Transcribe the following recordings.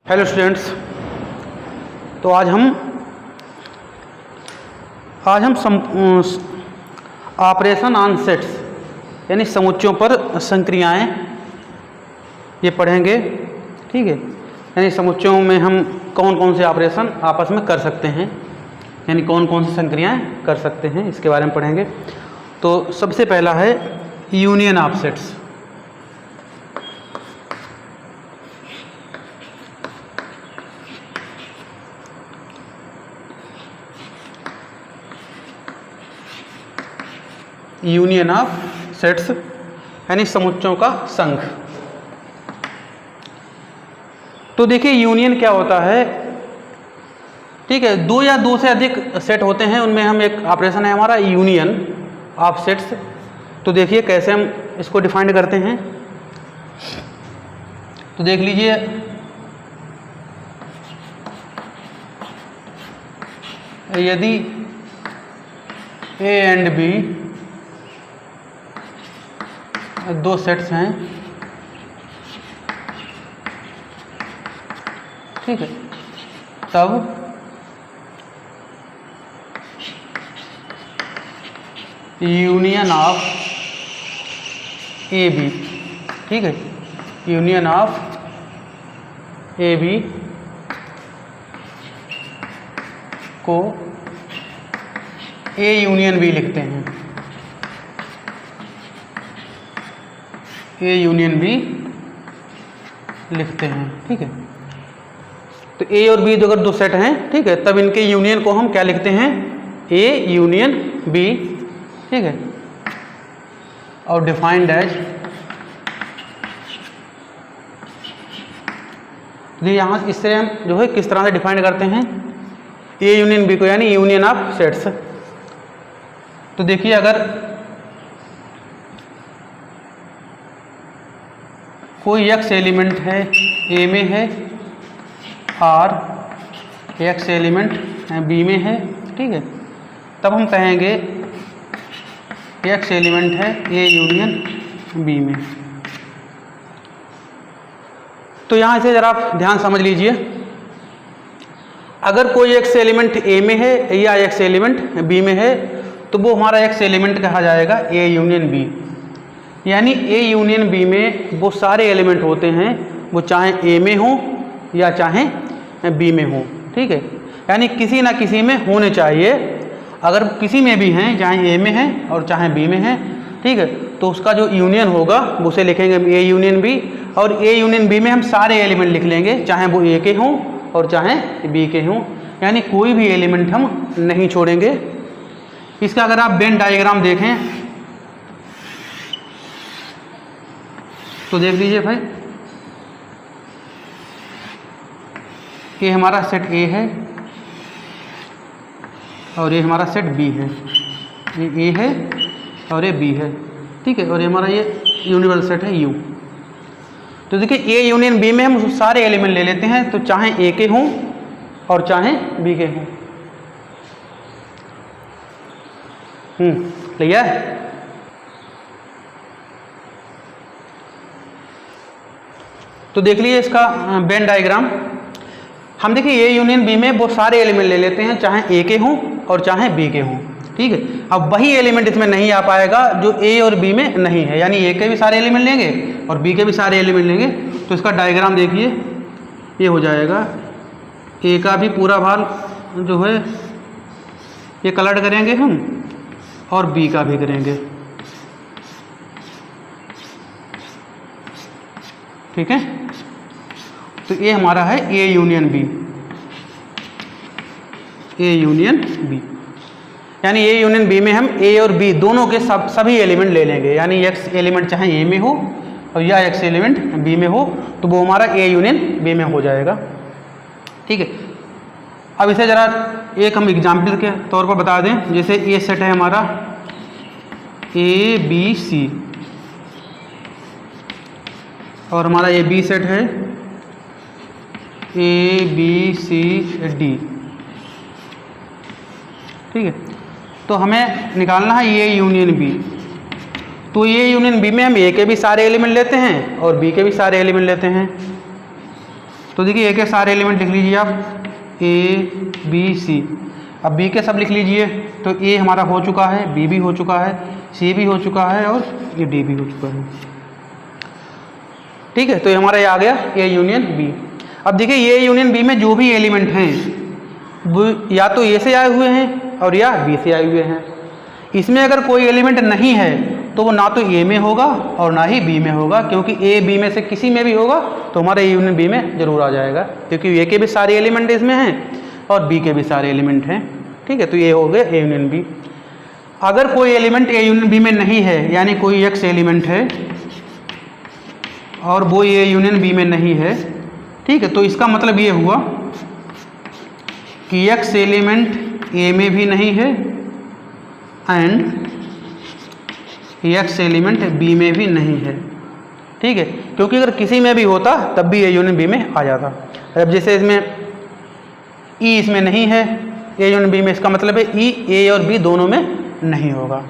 Hello students. तो आज हम ऑपरेशन ऑन सेट्स यानी समुच्चयों पर संक्रियाएं ये पढ़ेंगे। ठीक है, यानी समुच्चयों में हम कौन कौन से ऑपरेशन आपस में कर सकते हैं, यानी कौन कौन सी संक्रियाएं कर सकते हैं, इसके बारे में पढ़ेंगे। तो सबसे पहला है union of sets. Union of sets यानी समुच्चयों का संघ। तो देखिए यूनियन क्या होता है। ठीक है, दो या दो से अधिक सेट होते हैं, उनमें हम एक ऑपरेशन है हमारा यूनियन ऑफ सेट्स। तो देखिए कैसे हम इसको डिफाइन करते हैं। तो देख लीजिए, यदि ए एंड बी दो सेट्स हैं, ठीक है, तब यूनियन ऑफ ए बी, ठीक है, यूनियन ऑफ ए बी को ए यूनियन बी लिखते हैं। ए यूनियन बी लिखते हैं। ठीक है, तो ए और बी अगर दो सेट हैं, ठीक है, तब इनके यूनियन को हम क्या लिखते हैं, ए यूनियन बी। ठीक है, और डिफाइंड एज, तो यहाँ इससे हम जो है किस तरह से डिफाइन करते हैं ए यूनियन बी को, यानी यूनियन ऑफ सेट्स। तो देखिए, अगर कोई एक्स एलिमेंट है ए में है और एक्स एलिमेंट बी में है, ठीक है, तब हम कहेंगे एक्स एलिमेंट है ए यूनियन बी में। तो यहाँ से ज़रा आप ध्यान समझ लीजिए, अगर कोई एक्स एलिमेंट ए में है या एक्स एलिमेंट बी में है, तो वो हमारा एक्स एलिमेंट कहा जाएगा ए यूनियन बी। यानी ए यूनियन बी में वो सारे एलिमेंट होते हैं, वो चाहे ए में हो या चाहे बी में हो। ठीक है, यानी किसी ना किसी में होने चाहिए। अगर किसी में भी हैं, चाहे ए में है और चाहे बी में है, ठीक है, तो उसका जो यूनियन होगा वो उसे लिखेंगे ए यूनियन बी। और ए यूनियन बी में हम सारे एलिमेंट लिख लेंगे, चाहे वो ए के हों और चाहे बी के हों, यानी कोई भी एलिमेंट हम नहीं छोड़ेंगे। इसका अगर आप वेन डायग्राम देखें तो देख लीजिए भाई, ये हमारा सेट ए है और ये हमारा सेट बी है। ये ए है और ये बी है, ठीक है, और ये हमारा ये यूनिवर्सल सेट है यू। तो देखिए ए यूनियन बी में हम सारे एलिमेंट ले लेते हैं, तो चाहे ए के हों और चाहे बी के हों। क्लियर? तो देख लीजिए इसका वेन डायग्राम। हम देखिए ए यूनियन बी में वो सारे एलिमेंट ले लेते हैं, चाहे ए के हों और चाहे बी के हों। ठीक है, अब वही एलिमेंट इसमें नहीं आ पाएगा जो ए और बी में नहीं है, यानी ए के भी सारे एलिमेंट लेंगे और बी के भी सारे एलिमेंट लेंगे। तो इसका डायग्राम देखिए, ये हो जाएगा, ए का भी पूरा भाग जो है ये कलर करेंगे हम और बी का भी करेंगे। ठीक है, तो ये हमारा है A union B, A union B, यानी ए यूनियन बी में हम ए और बी दोनों के सभी एलिमेंट ले लेंगे, यानी एक्स एलिमेंट चाहे ए में हो और या एक्स एलिमेंट बी में हो, तो वो हमारा ए यूनियन बी में हो जाएगा। ठीक है, अब इसे ज़रा एक हम एग्जाम्पल के तौर पर बता दें। जैसे ए सेट है हमारा ए बी सी और हमारा ये बी सेट है ए बी सी डी। ठीक है, तो हमें निकालना है ये यूनियन बी। तो ये यूनियन बी में हम ए के भी सारे एलिमेंट लेते हैं और बी के भी सारे एलिमेंट लेते हैं। तो देखिए ए के सारे एलिमेंट लिख लीजिए आप, ए बी सी। अब बी के सब लिख लीजिए, तो ए हमारा हो चुका है, बी भी हो चुका है, सी भी हो चुका है और ये डी भी हो चुका है। ठीक है, तो ये हमारा ये आ गया ए यूनियन बी। अब देखिए ए यूनियन बी में जो भी एलिमेंट हैं वो या तो ए से आए हुए हैं और या बी से आए हुए हैं। इसमें अगर कोई एलिमेंट नहीं है तो वो ना तो ए में होगा और ना ही बी में होगा, क्योंकि ए बी में से किसी में भी होगा तो हमारा ए यूनियन बी में जरूर आ जाएगा, क्योंकि ए के भी सारे एलिमेंट इसमें हैं और बी के भी सारे एलिमेंट हैं। ठीक है, तो ये हो गया ए यूनियन बी। अगर कोई एलिमेंट ए यूनियन बी में नहीं है, यानी कोई एक्स एलिमेंट है और वो ए यूनियन बी में नहीं है, ठीक है, तो इसका मतलब ये हुआ कि एक्स एलिमेंट ए में भी नहीं है एंड एक्स एलिमेंट बी में भी नहीं है। ठीक है, क्योंकि अगर किसी में भी होता तब भी ए यूनियन बी में आ जाता। अब जैसे इसमें ई इसमें नहीं है ए यूनियन बी में, इसका मतलब है ई ए और बी दोनों में नहीं होगा।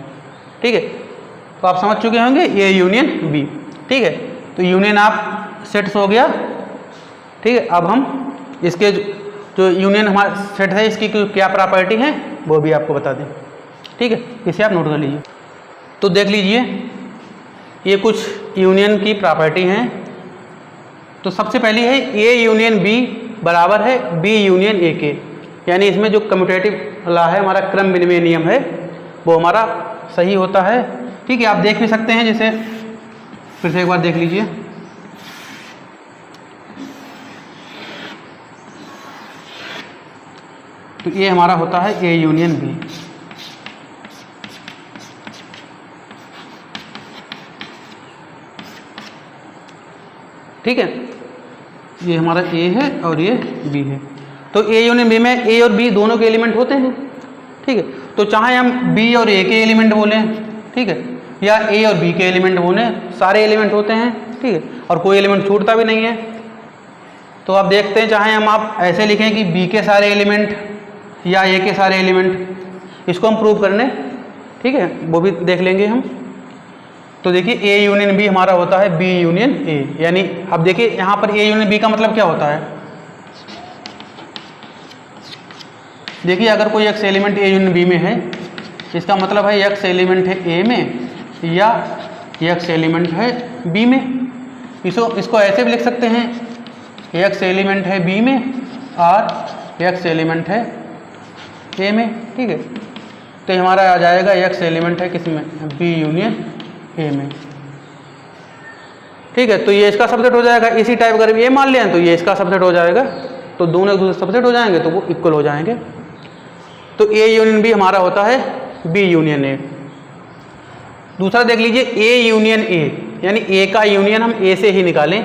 ठीक है, तो आप समझ चुके होंगे ए यूनियन बी। ठीक है, तो यूनियन आप सेट्स हो गया। ठीक है, अब हम इसके जो यूनियन हमारा सेट है इसकी क्या प्रॉपर्टी है वो भी आपको बता दें। ठीक है, इसे आप नोट कर लीजिए। तो देख लीजिए ये कुछ यूनियन की प्रॉपर्टी हैं। तो सबसे पहली है ए यूनियन बी बराबर है बी यूनियन ए के, यानी इसमें जो कम्यूटेटिव लॉ है हमारा क्रम विनिमय नियम है वो हमारा सही होता है। ठीक है, आप देख भी सकते हैं, जैसे फिर से एक बार देख लीजिए। तो ये हमारा होता है ए यूनियन बी। ठीक है, ये हमारा ए है और ये बी है। तो ए यूनियन बी में ए और बी दोनों के एलिमेंट होते हैं। ठीक है, तो चाहे हम बी और ए के एलिमेंट बोलें, ठीक है, या ए और बी के एलिमेंट बोलें, सारे एलिमेंट होते हैं। ठीक है, और कोई एलिमेंट छूटता भी नहीं है। तो आप देखते हैं, चाहे हम आप ऐसे लिखें कि बी के सारे एलिमेंट या ए के सारे एलिमेंट, इसको हम प्रूव करने, ठीक है, वो भी देख लेंगे हम। तो देखिए ए यूनियन बी हमारा होता है बी यूनियन ए, यानी अब देखिए यहाँ पर ए यूनियन बी का मतलब क्या होता है। देखिए अगर कोई x element A union B में है, इसका मतलब है एक्स एलिमेंट है ए में या एक्स एलिमेंट है बी में। इसको ऐसे भी लिख सकते हैं, एक्स एलिमेंट है बी में और एक्स एलिमेंट है ए में। ठीक है, तो हमारा आ जाएगा एक्स एलिमेंट है किस में, बी यूनियन ए में। ठीक है, तो ये इसका सबसेट हो जाएगा। इसी टाइप अगर ये मान लें तो ये इसका सबसेट हो जाएगा, तो दोनों एक दूसरे सबसेट हो जाएंगे तो वो इक्वल हो जाएंगे। तो ए यूनियन बी हमारा होता है बी यूनियन ए। दूसरा देख लीजिए ए यूनियन ए, यानी ए का यूनियन हम ए से ही निकालें।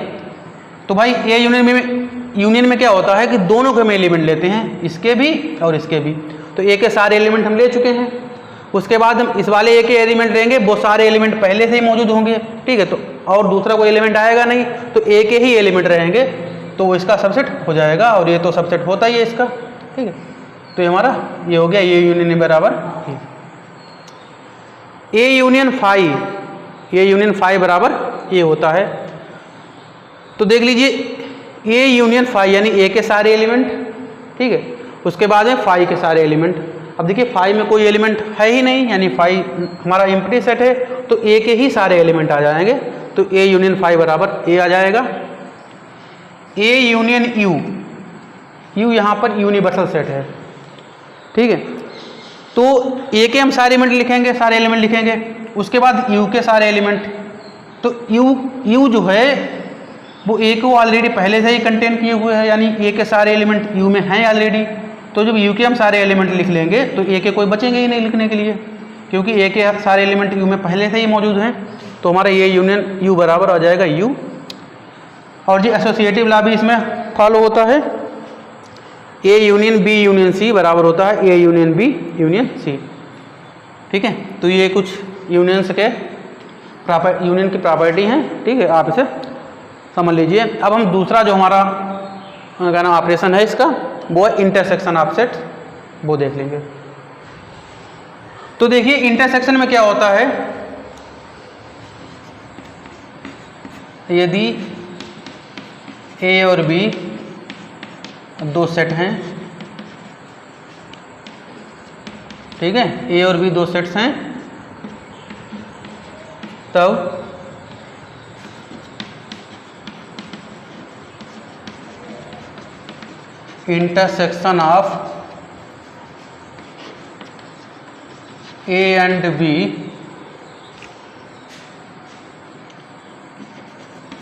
तो भाई ए यूनियन में क्या होता है कि दोनों के हम एलिमेंट लेते हैं, इसके भी और इसके भी। तो ए के सारे एलिमेंट हम ले चुके हैं, उसके बाद हम इस वाले ए के एलिमेंट लेंगे, वो सारे एलिमेंट पहले से ही मौजूद होंगे। ठीक है, तो और दूसरा कोई एलिमेंट आएगा नहीं, तो ए के ही एलिमेंट रहेंगे, तो वो इसका सबसेट हो जाएगा, और ये तो सबसेट होता ही है इसका। ठीक है, तो ये हमारा ये हो गया ए यूनियन बराबर A union phi, A union phi बराबर ए होता है। तो देख लीजिए ए यूनियन फाई यानी ए के सारे एलिमेंट, ठीक है, उसके बाद है फाई के सारे एलिमेंट। अब देखिए फाई में कोई एलिमेंट है ही नहीं, यानी फाई हमारा एम्प्टी सेट है, तो ए के ही सारे एलिमेंट आ जाएंगे। तो ए यूनियन फाई बराबर ए आ जाएगा। ए यूनियन यू, यू यहाँ पर यूनिवर्सल सेट है। ठीक है, तो ए के हम सारे एलिमेंट लिखेंगे, सारे एलिमेंट लिखेंगे, उसके बाद यू के सारे एलिमेंट। तो यू जो है वो ए को ऑलरेडी पहले से ही कंटेन किए हुए हैं, यानी ए के सारे एलिमेंट यू में हैं ऑलरेडी। तो जब यू के हम सारे एलिमेंट लिख लेंगे तो ए के कोई बचेंगे ही नहीं लिखने के लिए, क्योंकि ए के सारे एलिमेंट यू में पहले से ही मौजूद हैं। तो हमारा ए यूनियन यू बराबर आ जाएगा यू। और जो एसोसिएटिव लॉ भी इसमें फॉलो होता है, A union B union C बराबर होता है A union B union C. ठीक है, तो ये कुछ यूनियंस के यूनियन की प्रॉपर्टी हैं। ठीक है, आप इसे समझ लीजिए। अब हम दूसरा जो हमारा क्या नाम ऑपरेशन है इसका, वो है इंटरसेक्शन ऑफ सेट, वो देख लेंगे। तो देखिए इंटरसेक्शन में क्या होता है, यदि ए और बी दो सेट हैं, ठीक है, ए और बी दो सेट्स हैं, तब intersection of A and B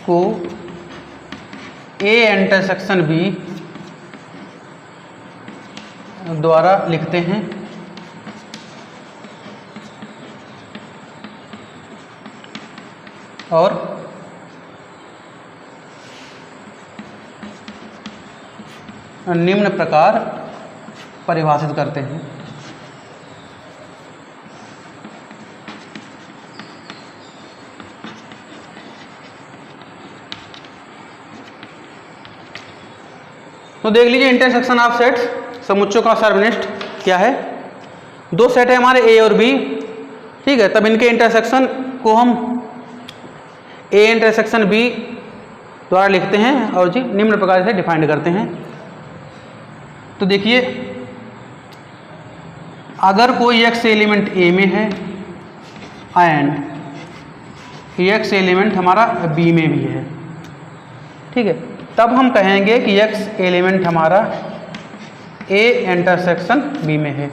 को ए इंटरसेक्शन बी द्वारा लिखते हैं, और निम्न प्रकार परिभाषित करते हैं। तो देख लीजिए इंटरसेक्शन ऑफ सेट्स, समुच्चयों का सर्वनिष्ठ क्या है। दो सेट है हमारे ए और बी, ठीक है, तब इनके इंटरसेक्शन को हम ए इंटरसेक्शन बी द्वारा लिखते हैं और जी निम्न प्रकार से डिफाइंड करते हैं। तो देखिए, अगर कोई एक्स एलिमेंट ए में है एंड एक्स एलिमेंट हमारा बी में भी है, ठीक है, तब हम कहेंगे कि एक्स एलिमेंट हमारा ए इंटरसेक्शन बी में है।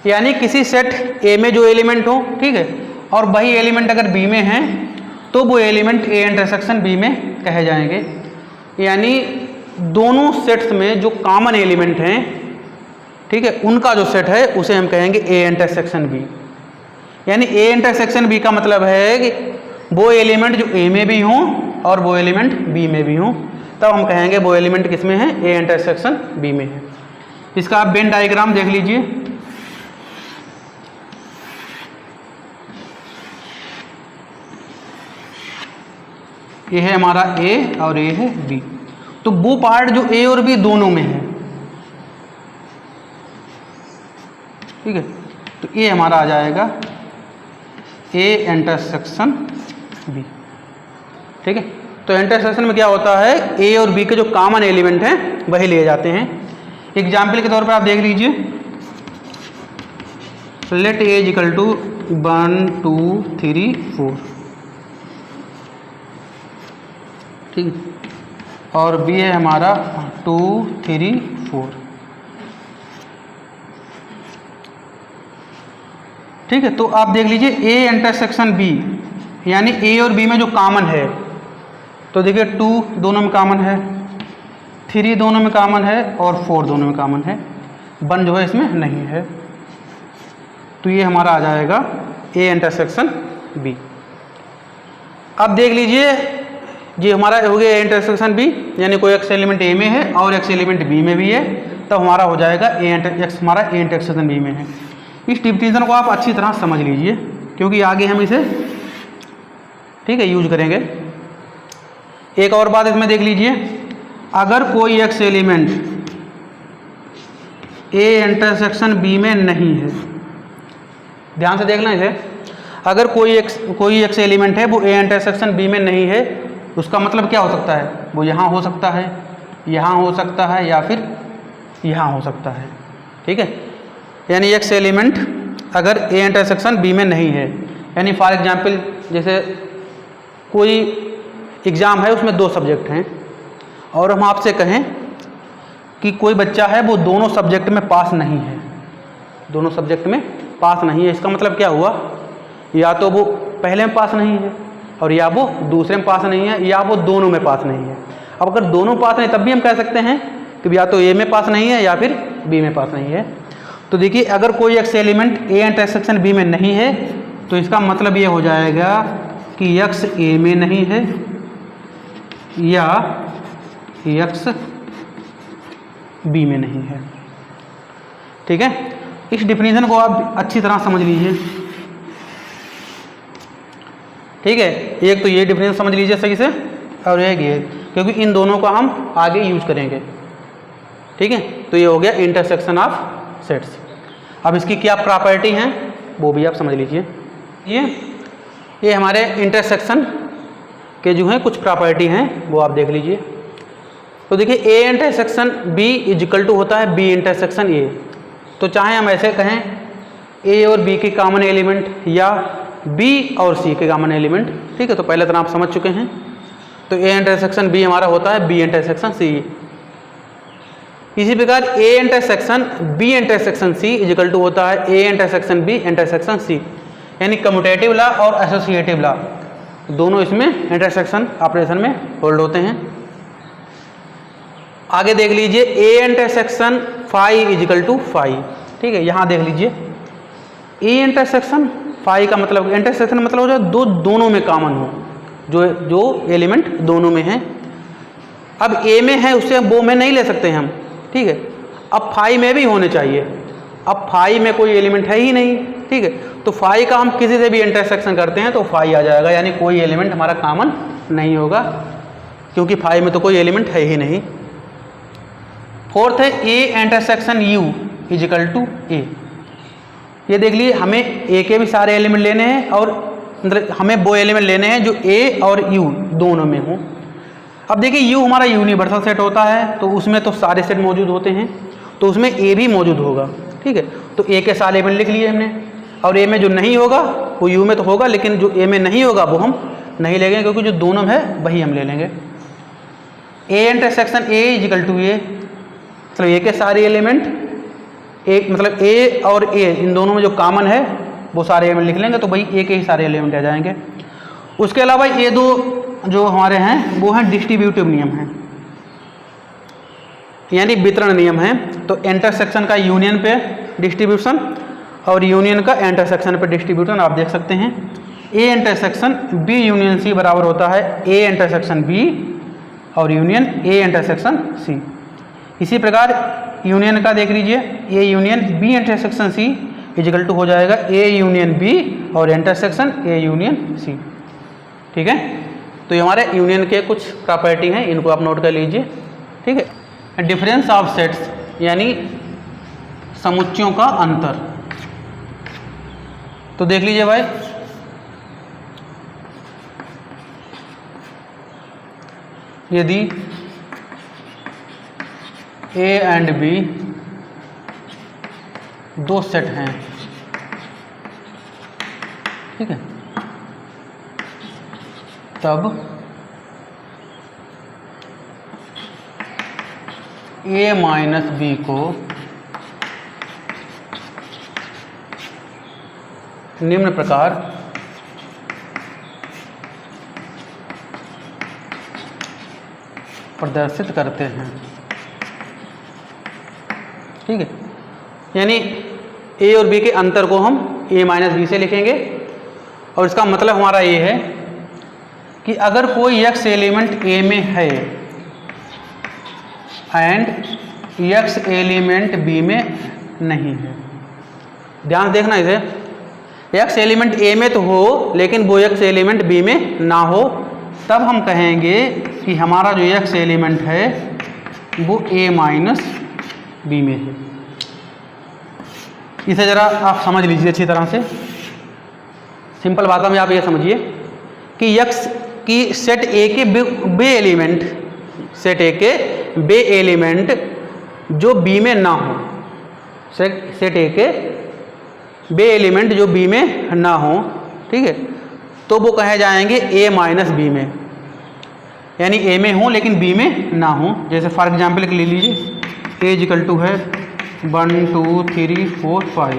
यानी किसी सेट ए में जो एलिमेंट हो, ठीक है, और वही एलिमेंट अगर बी में है तो वो एलिमेंट ए इंटरसेक्शन बी में कहे जाएंगे। यानी दोनों सेट्स में जो कॉमन एलिमेंट हैं, ठीक है, उनका जो सेट है उसे हम कहेंगे ए इंटरसेक्शन बी। यानी ए इंटरसेक्शन बी का मतलब है कि वो एलिमेंट जो ए में भी हों और वो एलिमेंट बी में भी हों, तब हम कहेंगे वो एलिमेंट किस में है, ए इंटरसेक्शन बी में है। इसका आप वेन डायग्राम देख लीजिए। ये है हमारा ए और ये है बी, तो वो पार्ट जो ए और बी दोनों में है, ठीक है, तो ये हमारा आ जाएगा ए इंटरसेक्शन बी, ठीक है। तो इंटरसेक्शन में क्या होता है, ए और बी के जो कॉमन एलिमेंट हैं वही लिए जाते हैं। एग्जाम्पल के तौर पर आप देख लीजिए, let A is equal to 1 2 3 4, ठीक, और बी है हमारा 2 3 4, ठीक है। तो आप देख लीजिए ए इंटरसेक्शन बी, यानी ए और बी में जो कॉमन है, तो देखिए 2 दोनों में कॉमन है, 3 दोनों में कॉमन है और 4 दोनों में कॉमन है, 1 जो है इसमें नहीं है। तो ये हमारा आ जाएगा ए इंटरसेक्शन बी। अब देख लीजिए, ये हमारा हो गया ए इंटरसेक्शन बी, यानी कोई एक्स एलिमेंट ए में है और एक्स एलिमेंट बी में भी है, तब हमारा हो जाएगा एक्स हमारा ए इंटरसेक्शन बी में है। इस डिफिनेशन को आप अच्छी तरह समझ लीजिए, क्योंकि आगे हम इसे, ठीक है, यूज करेंगे। एक और बात इसमें देख लीजिए, अगर कोई x element A intersection B में नहीं है, ध्यान से देखना इसे, अगर कोई एक्स एलिमेंट है वो ए इंटरसेक्शन बी में नहीं है, उसका मतलब क्या हो सकता है, वो यहाँ हो सकता है, यहाँ हो सकता है, या फिर यहाँ हो सकता है, ठीक है। यानी एक्स एलिमेंट अगर ए इंटरसेक्शन बी में नहीं है, यानी फॉर एग्जांपल जैसे कोई एग्ज़ाम है उसमें 2 सब्जेक्ट हैं और हम आपसे कहें कि कोई बच्चा है वो दोनों सब्जेक्ट में पास नहीं है, दोनों सब्जेक्ट में पास नहीं है, इसका मतलब क्या हुआ, या तो वो पहले में पास नहीं है और या वो दूसरे में पास नहीं है, या वो दोनों में पास नहीं है। अब अगर दोनों पास नहीं तब भी हम कह सकते हैं कि या तो ए में पास नहीं है या फिर बी में पास नहीं है। तो देखिए, अगर कोई x element A intersection B में नहीं है तो इसका मतलब ये हो जाएगा कि एक्स ए में नहीं है या एक्स बी में नहीं है, ठीक है। इस डिफिनीशन को आप अच्छी तरह समझ लीजिए, ठीक है। एक तो ये डिफिनीशन समझ लीजिए सही से, और एक ये, क्योंकि इन दोनों का हम आगे यूज करेंगे, ठीक है। तो ये हो गया इंटरसेक्शन ऑफ सेट्स। अब इसकी क्या प्रॉपर्टी हैं वो भी आप समझ लीजिए। ये हमारे इंटरसेक्शन के जो हैं कुछ प्रॉपर्टी हैं वो आप देख लीजिए। तो देखिए A intersection B is equal to होता है बी इंटरसेक्शन ए। तो चाहे हम ऐसे कहें ए और बी के कॉमन एलिमेंट या बी और सी के कॉमन एलिमेंट, ठीक है। तो पहले तरह आप समझ चुके हैं। तो ए इंटरसेक्शन बी हमारा होता है बी इंटरसेक्शन सी। इसी प्रकार A intersection B intersection C is equal to होता है A intersection B intersection C. यानी कम्यूटेटिव लॉ और एसोसिएटिव लॉ दोनों इसमें इंटरसेक्शन ऑपरेशन में होल्ड होते हैं। आगे देख लीजिए A intersection phi is equal to phi, ठीक है। यहाँ देख लीजिए ए इंटरसेक्शन फाई का मतलब, इंटरसेक्शन मतलब हो जाए दोनों में कॉमन हो, जो एलिमेंट दोनों में है। अब ए में है उससे वो में नहीं ले सकते हैं हम, ठीक है। अब फाई में भी होने चाहिए। अब फाई में कोई एलिमेंट है ही नहीं, ठीक है। तो फाई का हम किसी से भी इंटरसेक्शन करते हैं तो फाई आ जाएगा, यानी कोई एलिमेंट हमारा कॉमन नहीं होगा, क्योंकि फाई में तो कोई एलिमेंट है ही नहीं। फोर्थ है A intersection U is equal to A. ये देख लीजिए हमें ए के भी सारे एलिमेंट लेने हैं और मतलब हमें वो एलिमेंट लेने हैं जो ए और यू दोनों में हो। अब देखिए यू हमारा यूनिवर्सल सेट होता है, तो उसमें तो सारे सेट मौजूद होते हैं, तो उसमें ए भी मौजूद होगा, ठीक है। तो ए के सारे एलिमेंट लिख लिए हमने, और ए में जो नहीं होगा वो यू में तो होगा, लेकिन जो ए में नहीं होगा वो हम नहीं लेंगे, क्योंकि जो दोनों में है वही हम ले लेंगे। A intersection A is equal to A, मतलब ए के सारे एलिमेंट एक मतलब ए और ए इन दोनों में जो कॉमन है वो सारे एलिमेंट लिख लेंगे, तो भाई ए के ही सारे एलिमेंट आ जाएंगे। उसके अलावा ये दो जो हमारे हैं वो हैं डिस्ट्रीब्यूटिव नियम हैं, यानी वितरण नियम है। तो इंटरसेक्शन का यूनियन पे डिस्ट्रीब्यूशन और यूनियन का इंटरसेक्शन पे डिस्ट्रीब्यूशन आप देख सकते हैं। A intersection B union C बराबर होता है ए इंटरसेक्शन बी और यूनियन ए इंटरसेक्शन सी। इसी प्रकार यूनियन का देख लीजिए, A union B intersection C is equal to हो जाएगा ए यूनियन बी और इंटरसेक्शन ए यूनियन सी, ठीक है। तो ये हमारे यूनियन के कुछ प्रॉपर्टी हैं, इनको आप नोट कर लीजिए, ठीक है। डिफरेंस ऑफ सेट्स यानी समुच्चयों का अंतर। तो देख लीजिए भाई, यदि ए एंड बी दो सेट हैं, ठीक है, तब ए माइनस बी को निम्न प्रकार प्रदर्शित करते हैं, ठीक है। यानी ए और बी के अंतर को हम ए माइनस बी से लिखेंगे, और इसका मतलब हमारा ये है कि अगर कोई x एलिमेंट ए में है एंड x एलिमेंट बी में नहीं है, ध्यान देखना इसे, x एलिमेंट ए में तो हो लेकिन वो x एलिमेंट बी में ना हो, तब हम कहेंगे कि हमारा जो x एलिमेंट है वो a माइनस बी में है। इसे ज़रा आप समझ लीजिए अच्छी तरह से, सिंपल बातों में आप ये समझिए कि x की सेट ए के बे एलिमेंट, सेट ए के बे एलिमेंट जो बी में ना हो, सेट ए के बे एलिमेंट जो बी में ना हो, ठीक है, तो वो कहे जाएंगे ए माइनस बी में, यानी ए में हो लेकिन बी में ना हो। जैसे फॉर एग्जांपल ले लीजिए, ए इक्वल टू है 1 2 3 4 5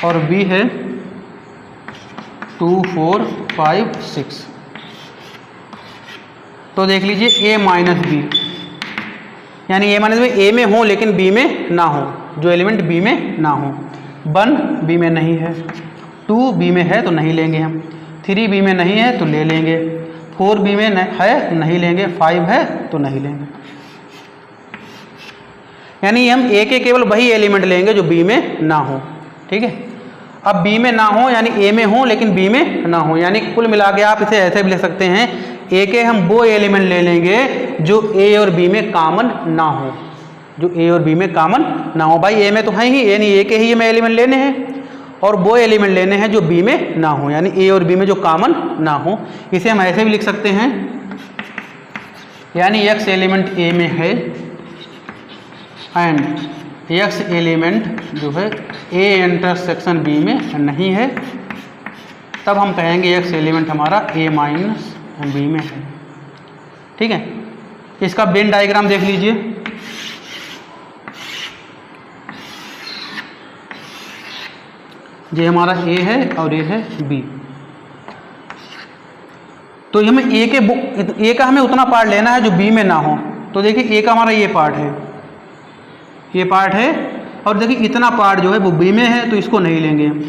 और बी है 2 4 5 6। तो देख लीजिए ए माइनस बी, यानी ए माइनस बी ए में हो लेकिन बी में ना हो, जो एलिमेंट बी में ना हो। 1 बी में नहीं है, 2 बी में है तो नहीं लेंगे हम, 3 बी में नहीं है तो ले लेंगे, 4 बी में है तो नहीं लेंगे, 5 है तो नहीं लेंगे। यानी हम ए के केवल वही एलिमेंट लेंगे जो बी में ना हो, ठीक है। अब बी में ना हो यानी ए में हो लेकिन बी में ना हो, यानी कुल मिला के आप इसे ऐसे भी लिख सकते हैं, ए के हम वो एलिमेंट ले लेंगे जो ए और बी में कॉमन ना हो, जो ए और बी में कॉमन ना हो। भाई ए में तो है ही, यानी ए के ही हमें एलिमेंट लेने हैं, और वो एलिमेंट लेने हैं जो बी में ना हो, यानी ए और बी में जो कॉमन ना हो। इसे हम ऐसे भी लिख सकते हैं यानी x एलिमेंट A में है एंड x एलिमेंट जो है A इंटरसेक्शन B में नहीं है, तब हम कहेंगे x एलिमेंट हमारा A माइनस B में है। ठीक है, इसका वेन डायग्राम देख लीजिए। ये हमारा A है और ये है B। तो हमें A का हमें उतना पार्ट लेना है जो B में ना हो। तो देखिए A का हमारा ये पार्ट है, ये पार्ट है, और देखिए इतना पार्ट जो है वो B में है, तो इसको नहीं लेंगे हम।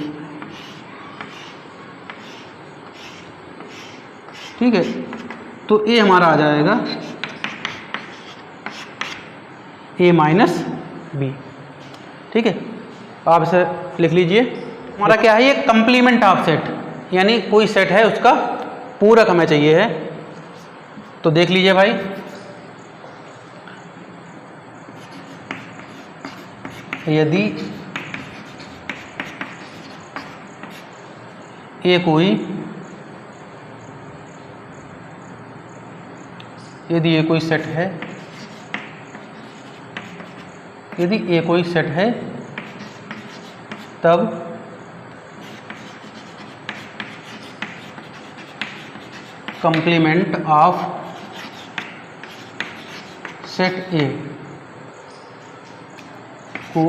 ठीक है, तो A हमारा आ जाएगा A माइनस B। ठीक है, आप इसे लिख लीजिए। हमारा क्या है, ये कंप्लीमेंट ऑफ सेट, यानी कोई सेट है उसका पूरक हमें चाहिए है। तो देख लीजिए भाई, यदि ये कोई सेट है, यदि ये कोई सेट है, तब कंप्लीमेंट ऑफ सेट ए को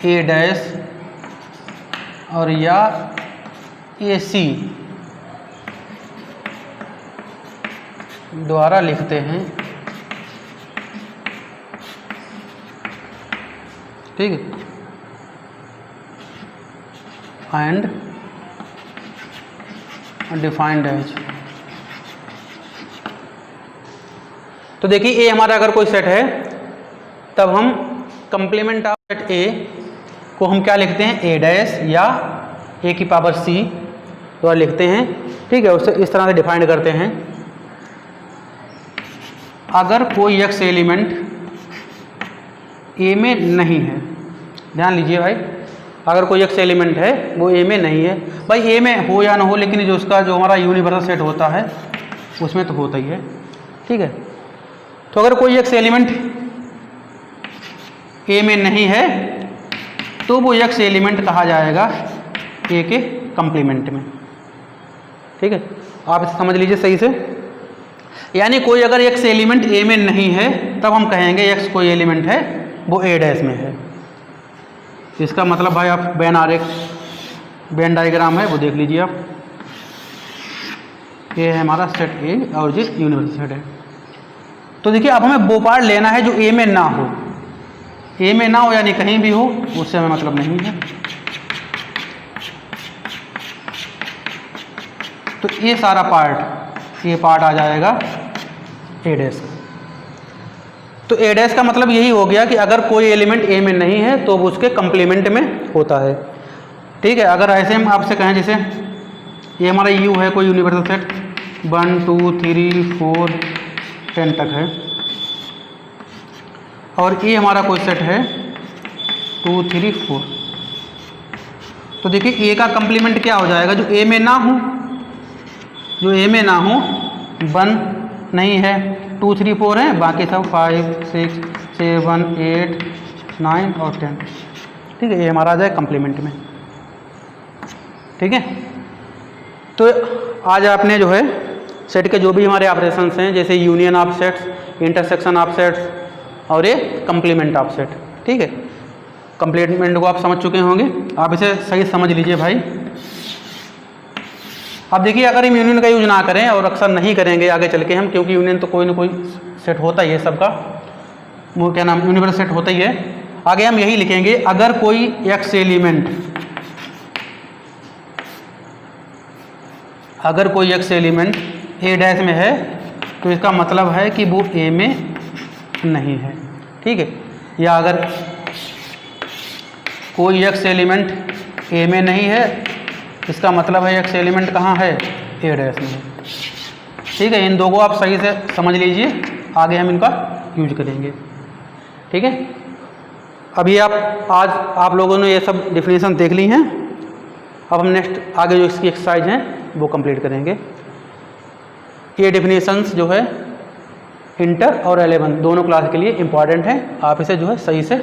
ए डैश और या ए सी द्वारा लिखते हैं। ठीक है, एंड डिफाइंड एज। तो देखिए ए हमारा अगर कोई सेट है, तब हम कंप्लीमेंट ऑफ सेट ए को हम क्या लिखते हैं, ए डैश या ए की पावर सी द्वारा लिखते हैं। ठीक है, उसे इस तरह से डिफाइंड करते हैं। अगर कोई एक्स एलिमेंट ए में नहीं है, ध्यान लीजिए भाई, अगर कोई एक्स एलिमेंट है वो ए में नहीं है, भाई ए में हो या ना हो, लेकिन जो उसका जो हमारा यूनिवर्सल सेट होता है उसमें तो होता ही है। ठीक है, तो अगर कोई एक्स एलिमेंट ए में नहीं है तो वो एक्स एलिमेंट कहा जाएगा ए के कंप्लीमेंट में। ठीक है, आप इसे समझ लीजिए सही से। यानी कोई अगर एक्स एलिमेंट ए में नहीं है, तब हम कहेंगे एक्स कोई एलिमेंट है वो ए डैश में है। इसका मतलब भाई आप वेन आरेख, वेन डायग्राम है वो देख लीजिए आप। ये है हमारा सेट ए और ये यूनिवर्सल सेट है। तो देखिए अब हमें वो पार्ट लेना है जो ए में ना हो। ए में ना हो यानी कहीं भी हो, उससे हमें मतलब नहीं है। तो ये सारा पार्ट, ये पार्ट आ जाएगा ए डैश का। तो ए डैश का मतलब यही हो गया कि अगर कोई एलिमेंट ए में नहीं है तो वो उसके कंप्लीमेंट में होता है। ठीक है, अगर ऐसे हम आपसे कहें, जैसे ये हमारा यू है कोई यूनिवर्सल सेट 1 2 3 4 10 तक है, और ये हमारा कोई सेट है 2 3 4। तो देखिए ए का कंप्लीमेंट क्या हो जाएगा, जो ए में ना हो, जो ए में ना हो 1 नहीं है, 2 3 4 हैं, बाकी सब 5 6 7 8 9 और 10। ठीक है, ये हमारा आ जाए कंप्लीमेंट में। ठीक है, तो आज आपने जो है सेट के जो भी हमारे ऑपरेशंस हैं, जैसे union of sets, intersection of sets और ये कंप्लीमेंट ऑफ सेट। ठीक है, कंप्लीमेंट को आप समझ चुके होंगे, आप इसे सही समझ लीजिए भाई। अब देखिए अगर हम यूनियन का यूज ना करें, और अक्सर नहीं करेंगे आगे चल के हम, क्योंकि यूनियन तो कोई ना कोई सेट होता ही है सबका, वो क्या नाम, यूनिवर्सल सेट होता ही है। आगे हम यही लिखेंगे, अगर कोई एक्स एलिमेंट, अगर कोई एक्स एलिमेंट ए डैश में है तो इसका मतलब है कि वो ए में नहीं है। ठीक है, या अगर कोई एक्स एलिमेंट ए में नहीं है, इसका मतलब है एक्स एलिमेंट कहाँ है, ए डैश में है। ठीक है, इन दो को आप सही से समझ लीजिए, आगे हम इनका यूज करेंगे। ठीक है, अभी आज आप लोगों ने ये सब डिफिनीशन देख ली हैं। अब हम नेक्स्ट आगे जो इसकी एक्सरसाइज हैं वो कंप्लीट करेंगे। ये डेफिनेशंस जो है इंटर और 11 दोनों क्लास के लिए इम्पॉर्टेंट है। आप इसे जो है सही से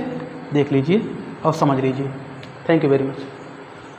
देख लीजिए और समझ लीजिए। Thank you very much.